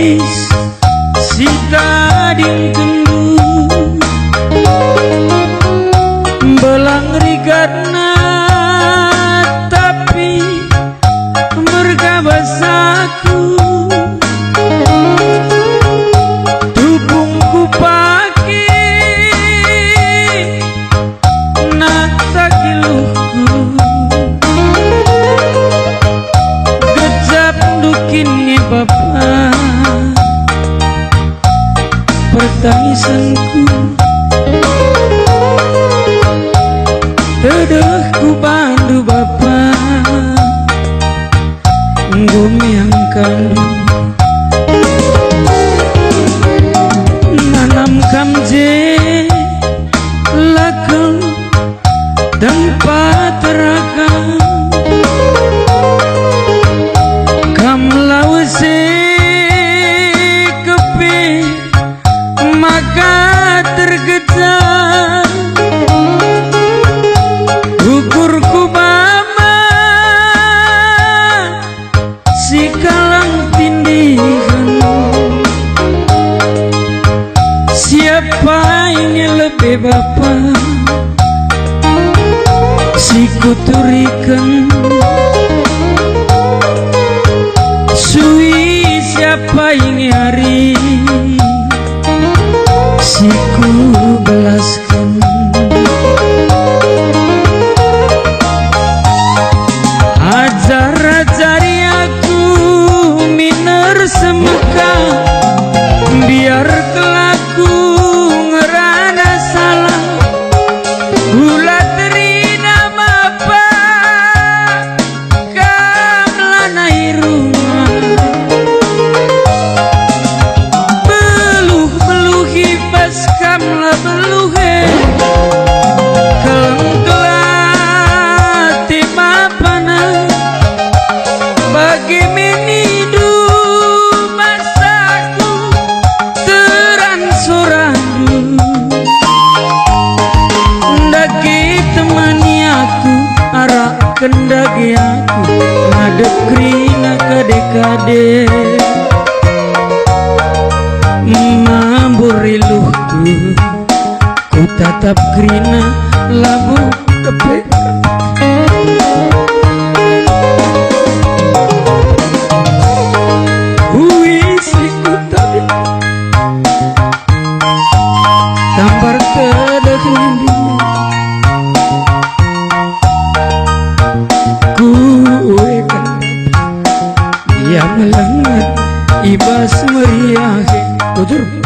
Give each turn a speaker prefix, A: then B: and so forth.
A: gelis si gading kendu belang rigatna tapi mergabasaku tupungku pake nata kiluhku gejap dukinnya bapak pertangisanku dedehku bandu bapak ngumiangkan nanam kamje lakel tempat teraka kam lause kepe maka terkejar ukurku mama si kalang tindihan siapa yang lebih bapak si kuturikan sui siapa yang hari si ku belaskan ajar-ajari aku miner semeka biar kelaku ngerana salah gula terina apa kamlanai rumah beluh-beluhi pas kamla beluhe kelengkelati mapana bagi menidu masaku teran sorandu ndaki temani aku arah kendagi aku ngadekri kade-kade mamburiluhku ku tatap krina labu kepek huisiku tadi tampar tedek nindi kue kan ia melengat ibas meriah udur